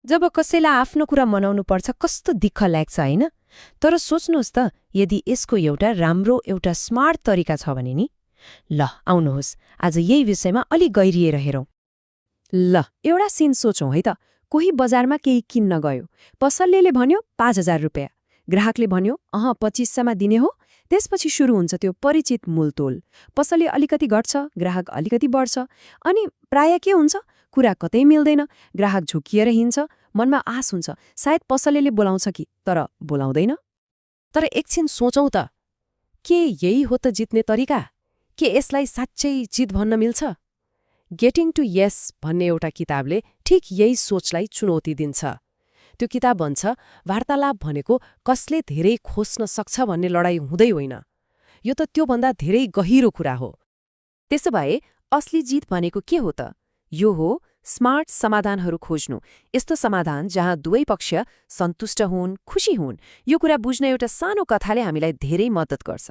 जब कसैलाई आफ्नो कुरा मनाउनु पर्छ कस्तो दिक्क लाग्छ होइन? तर सोच्नुहोस् त, यदि यसको एउटा राम्रो एउटा स्मार्ट तरिका छ भने नि। ल आउनुहोस्, आज यही विषयमा अलि गहिरिएर हेरौँ। ल एउटा सिन सोचौँ है त। कोही बजारमा केही किन्न गयो, पसलेले भन्यो 5,000 रुपियाँ, ग्राहकले भन्यो 2500मा दिने हो। त्यसपछि सुरु हुन्छ त्यो परिचित मूलतोल। पसलले अलिकति घट्छ, ग्राहक अलिकति बढ्छ, अनि प्राय के हुन्छ, कुरा कतै मिल्दैन, ग्राहक झुकिएर हिँड्छ, मनमा आश हुन्छ सायद पसलेले बोलाउँछ कि, तर बोलाउँदैन। तर एकछिन सोचौँ त, के यही हो त जित्ने तरिका? के यसलाई साँच्चै जित भन्न मिल्छ? गेटिङ टु यस भन्ने एउटा किताबले ठिक यही सोचलाई चुनौती दिन्छ। त्यो किताब भन्छ, वार्तालाप भनेको कसले धेरै खोज्न सक्छ भन्ने लडाईँ हुँदै होइन, यो त त्योभन्दा धेरै गहिरो कुरा हो। त्यसो भए असली जित भनेको के हो त? यो हो स्मार्ट समाधानहरू खोज्नु, यस्तो समाधान जहाँ दुवै पक्ष सन्तुष्ट हुन्, खुसी हुन्। यो कुरा बुझ्न एउटा सानो कथाले हामीलाई धेरै मद्दत गर्छ।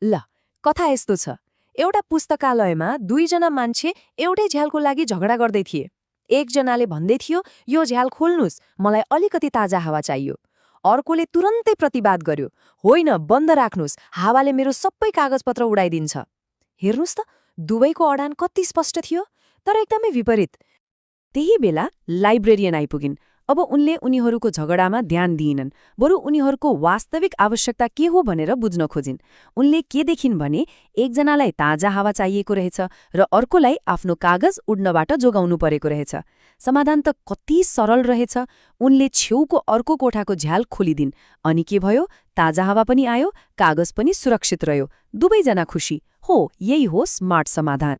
ल कथा यस्तो छ। एउटा पुस्तकालयमा दुईजना मान्छे एउटै झ्यालको लागि झगडा गर्दै थिए। एकजनाले भन्दै थियो, यो झ्याल खोल्नुस्, मलाई अलिकति ताजा हावा चाहियो। अर्कोले तुरन्तै प्रतिवाद गर्यो, होइन बन्द राख्नुस्, हावाले मेरो सबै कागजपत्र उडाइदिन्छ। हेर्नुस् त, दुवैको अडान कति स्पष्ट थियो, तर एकदमै विपरीत। त्यही बेला लाइब्रेरियन आइपुगिन्। अब उनले उनीहरूको झगडामा ध्यान दिइनन्, बरु उनीहरूको वास्तविक आवश्यकता के हो भनेर बुझ्न खोजिन्। उनले के देखिन् भने, एकजनालाई ताजा हावा चाहिएको रहेछ र अर्कोलाई आफ्नो कागज उड्नबाट जोगाउनु परेको रहेछ। समाधान त कति सरल रहेछ। उनले छेउको अर्को कोठाको झ्याल खोलिदिन्, अनि के भयो, ताजा हावा पनि आयो, कागज पनि सुरक्षित रह्यो, दुवैजना खुसी। हो, यही हो स्मार्ट समाधान।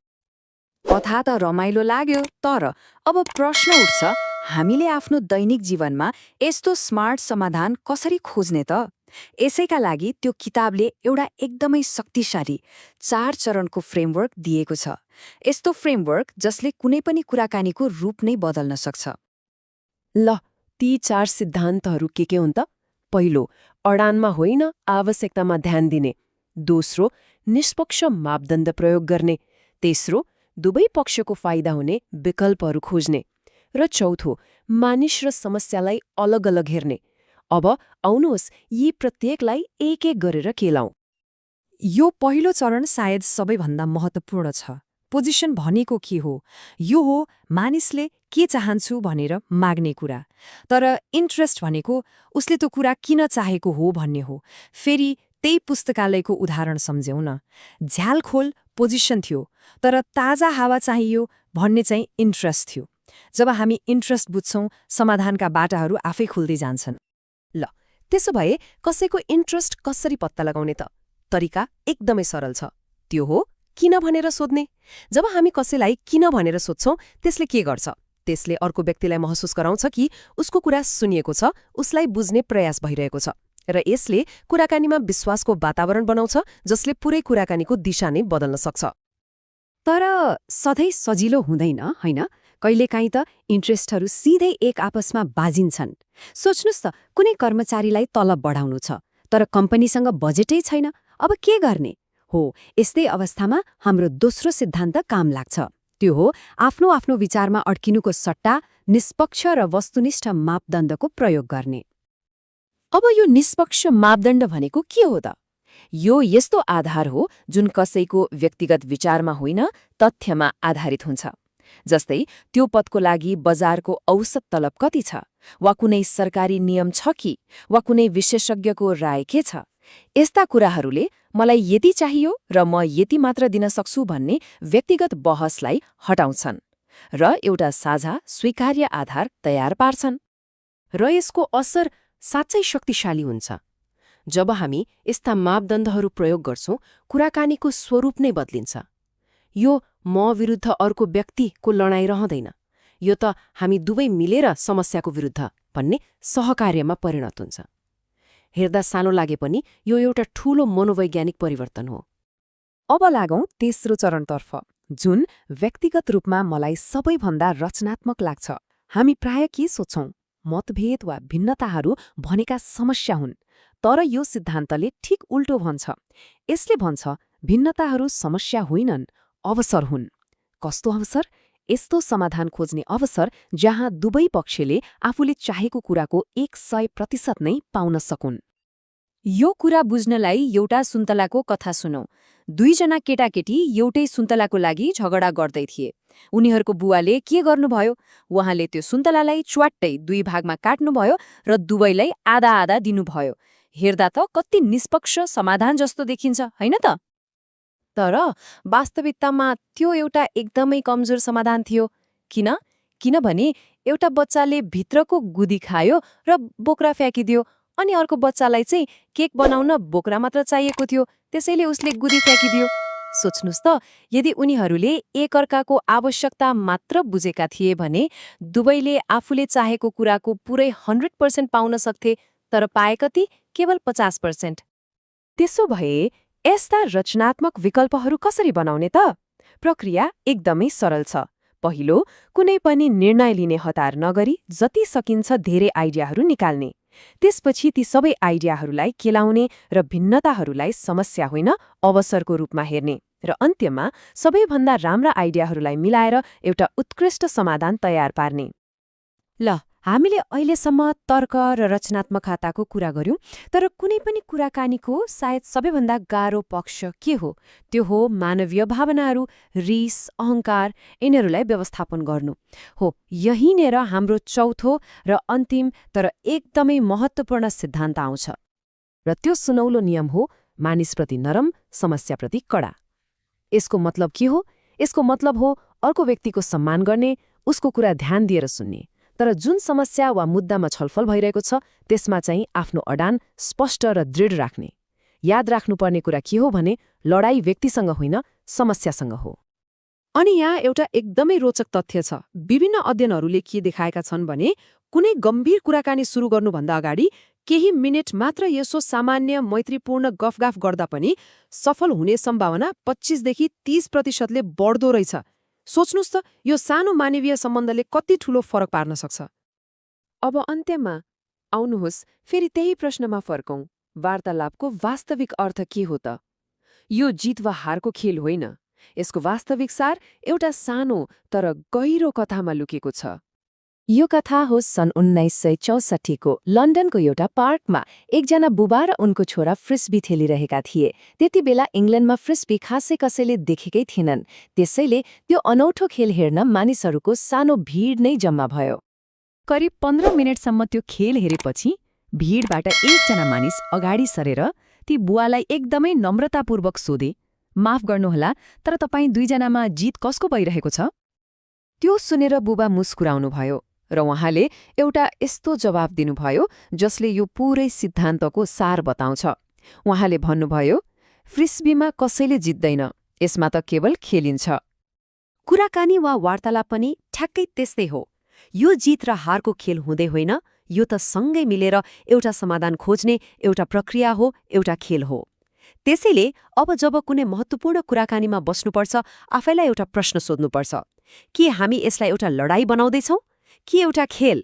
कथा त रमाइलो लाग्यो, तर अब प्रश्न उठ्छ, हामीले आफ्नो दैनिक जीवनमा यस्तो स्मार्ट समाधान कसरी खोज्ने त? यसैका लागि त्यो किताबले एउटा एकदमै शक्तिशाली 4 चरणको फ्रेमवर्क दिएको छ। यस्तो फ्रेमवर्क जसले कुनै पनि कुराकानीको रूप नै बदल्न सक्छ। ल ती 4 सिद्धान्तहरू के हुन् त? पहिलो, अडानमा होइन आवश्यकतामा ध्यान दिने। दोस्रो, निष्पक्ष मापदण्ड प्रयोग गर्ने। तेस्रो, दुवै पक्षको फाइदा हुने विकल्पहरू खोज्ने। र चौथो, मानिस र समस्यालाई अलग अलग हेर्ने। अब आउनुहोस्, यी प्रत्येकलाई एक एक गरेर केलाउँ। यो पहिलो चरण सायद सबैभन्दा महत्त्वपूर्ण छ। पोजिसन भनेको के हो? यो हो मानिसले के चाहन्छु भनेर माग्ने कुरा। तर इन्ट्रेस्ट भनेको उसले त्यो कुरा किन चाहेको हो भन्ने हो। फेरि त्यही पुस्तकालयको उदाहरण सम्झौँ न। झ्याल खोल पोजिसन थियो, तर ताजा हावा चाहियो भन्ने चाहिँ इन्ट्रेस्ट थियो। जब हामी इन्ट्रेस्ट बुझ्छौँ, समाधानका बाटाहरू आफै खुल्दै जान्छन्। ल त्यसो भए कसैको इन्ट्रेस्ट कसरी पत्ता लगाउने त? तरिका एकदमै सरल छ। त्यो हो किन भनेर सोध्ने। जब हामी कसैलाई किन भनेर सोध्छौँ, त्यसले के गर्छ? त्यसले अर्को व्यक्तिलाई महसुस गराउँछ कि उसको कुरा सुनिएको छ, उसलाई बुझ्ने प्रयास भइरहेको छ, र यसले कुराकानीमा विश्वासको वातावरण बनाउँछ, जसले पुरै कुराकानीको दिशा नै बदल्न सक्छ। तर सधैँ सजिलो हुँदैन, होइन? कहिलेकाहीँ त इन्ट्रेस्टहरू सिधै एक आपसमा बाजिन्छन्। सोच्नुस् त, कुनै कर्मचारीलाई तलब बढाउनु छ, तर कम्पनीसँग बजेटै छैन। अब के गर्ने? हो, यस्तै अवस्थामा हाम्रो दोस्रो सिद्धान्त काम लाग्छ। त्यो हो आफ्नो आफ्नो विचारमा अड्किनुको सट्टा निष्पक्ष र वस्तुनिष्ठ मापदण्डको प्रयोग गर्ने। अब यो निष्पक्ष मापदण्ड भनेको के हो त? यो यस्तो आधार हो जुन कसैको व्यक्तिगत विचारमा होइन, तथ्यमा आधारित हुन्छ। जस्तै त्यो पदको लागि बजारको औसत तलब कति छ, वा कुनै सरकारी नियम छ कि, वा कुनै विशेषज्ञको राय के छ। यस्ता कुराहरूले मलाई यति चाहियो र म यति मात्र दिन सक्छु भन्ने व्यक्तिगत बहसलाई हटाउँछन् र एउटा साझा स्वीकार्य आधार तयार पार्छन्। र यसको असर साँच्चै शक्तिशाली हुन्छ। जब हामी यस्ता मापदण्डहरू प्रयोग गर्छौँ, कुराकानीको स्वरूप नै बदलिन्छ। यो म विरुद्ध अर्को व्यक्तिको लडाईँ रहँदैन, यो त हामी दुवै मिलेर समस्याको विरुद्ध भन्ने सहकार्यमा परिणत हुन्छ। हेर्दा सानो लागे पनि यो एउटा ठूलो मनोवैज्ञानिक परिवर्तन हो। अब लागौँ तेस्रो चरणतर्फ, जुन व्यक्तिगत रूपमा मलाई सबैभन्दा रचनात्मक लाग्छ। हामी प्राय के सोच्छौँ, मतभेद वा भिन्नताहरू भनेका समस्या हुन्, तर यो सिद्धान्तले ठिक उल्टो भन्छ। यसले भन्छ भिन्नताहरू समस्या होइनन्, अवसर हुन्। कस्तो अवसर? यस्तो समाधान खोज्ने अवसर जहाँ दुवै पक्षले आफूले चाहेको कुराको 100% नै पाउन सकुन्। यो कुरा बुझ्नलाई एउटा सुन्तलाको कथा सुनौ। दुईजना केटाकेटी एउटै सुन्तलाको लागि झगडा गर्दै थिए। उनीहरूको बुवाले के गर्नुभयो? उहाँले त्यो सुन्तलालाई च्वाट्टै 2 भागमा काट्नुभयो र दुवैलाई आधा आधा दिनुभयो। हेर्दा त कति निष्पक्ष समाधान जस्तो देखिन्छ, होइन त? तर वास्तविकतामा त्यो एउटा एकदमै कमजोर समाधान थियो। किनभने एउटा बच्चाले भित्रको गुदी खायो र बोक्रा फ्याँकिदियो, अनि अर्को बच्चालाई चाहिँ केक बनाउन बोक्रा मात्र चाहिएको थियो, त्यसैले उसले गुदी फ्याँकिदियो। सोच्नुस् त, यदि उनीहरूले एकअर्काको आवश्यकता मात्र बुझेका थिए भने दुवैले आफूले चाहेको कुराको पुरै 100% पाउन सक्थे, तर पाए कति? केवल 50%। त्यसो भए यस्ता रचनात्मक विकल्पहरू कसरी बनाउने त? प्रक्रिया एकदमै सरल छ। पहिलो, कुनै पनि निर्णय लिने हतार नगरी जति सकिन्छ धेरै आइडियाहरू निकाल्ने। त्यसपछि ती सबै आइडियाहरूलाई केलाउने र भिन्नताहरूलाई समस्या होइन अवसरको रूपमा हेर्ने, र अन्त्यमा सबैभन्दा राम्रा आइडियाहरूलाई मिलाएर एउटा उत्कृष्ट समाधान तयार पार्ने। ल, हामीले अहिलेसम्म तर्क र रचनात्मकताको कुरा गर्यौं, तर कुनै पनि कुराकानीको सायद सबैभन्दा गाह्रो पक्ष के हो? त्यो हो मानवीय भावनाहरू, रिस, अहंकार, यिनीहरूलाई व्यवस्थापन गर्नु। हो, यहीँनेर हाम्रो चौथो र अन्तिम तर एकदमै महत्त्वपूर्ण सिद्धान्त आउँछ, र त्यो सुनौलो नियम हो मानिसप्रति नरम, समस्याप्रति कडा। यसको मतलब के हो? यसको मतलब हो अर्को व्यक्तिको सम्मान गर्ने, उसको कुरा ध्यान दिएर सुन्ने, तर जुन समस्या वा मुद्दामा छलफल भइरहेको छ त्यसमा चाहिँ आफ्नो अडान स्पष्ट र दृढ राख्ने। याद राख्नुपर्ने कुरा के हो भने लडाई व्यक्तिसँग होइन, समस्यासँग हो। अनि यहाँ एउटा एकदमै रोचक तथ्य छ। विभिन्न अध्ययनहरूले के देखाएका छन् भने कुनै गम्भीर कुराकानी सुरु गर्नुभन्दा अगाडि केही मिनेट मात्र यसो सामान्य मैत्रीपूर्ण गफगाफ गर्दा पनि सफल हुने सम्भावना 25 देखि 30% बढ्दो रहेछ। सोच्नुस् त, यो सानो मानवीय सम्बन्धले कति ठूलो फरक पार्न सक्छ। अब अन्त्यमा आउनुहोस् फेरि त्यही प्रश्नमा फर्कौं। वार्तालापको वास्तविक अर्थ के हो त? यो जित वा हारको खेल होइन। यसको वास्तविक सार एउटा सानो तर गहिरो कथामा लुकेको छ। यो कथा हो सन् 1964 को लन्डनको एउटा पार्कमा एकजना बुबा र उनको छोरा फ्रिस्बी खेलिरहेका थिए। त्यति बेला इङ्ल्यान्डमा फ्रिस्बी खासै कसैले देखेकै थिएनन्, त्यसैले त्यो अनौठो खेल हेर्न मानिसहरूको सानो भिड नै जम्मा भयो। करिब 15 मिनेटसम्म त्यो खेल हेरेपछि भिडबाट एकजना मानिस अगाडि सरेर ती बुवालाई एकदमै नम्रतापूर्वक सोधे, माफ गर्नुहोला, तर तपाईँ दुईजनामा जित कसको भइरहेको छ? त्यो सुनेर बुबा मुस्कुराउनुभयो र उहाँले एउटा यस्तो जवाफ दिनुभयो जसले यो पुरै सिद्धान्तको सार बताउँछ। उहाँले भन्नुभयो, फ्रिस्बीमा कसैले जित्दैन, यसमा त केवल खेलिन्छ। कुराकानी वा वार्तालाप पनि ठ्याक्कै त्यस्तै हो। यो जित र हारको खेल हुँदै होइन, यो त सँगै मिलेर एउटा समाधान खोज्ने एउटा प्रक्रिया हो, एउटा खेल हो। त्यसैले अब जब कुनै महत्त्वपूर्ण कुराकानीमा बस्नुपर्छ, आफैलाई एउटा प्रश्न सोध्नुपर्छ। के हामी यसलाई एउटा लडाई बनाउँदैछौँ कि एउटा खेल?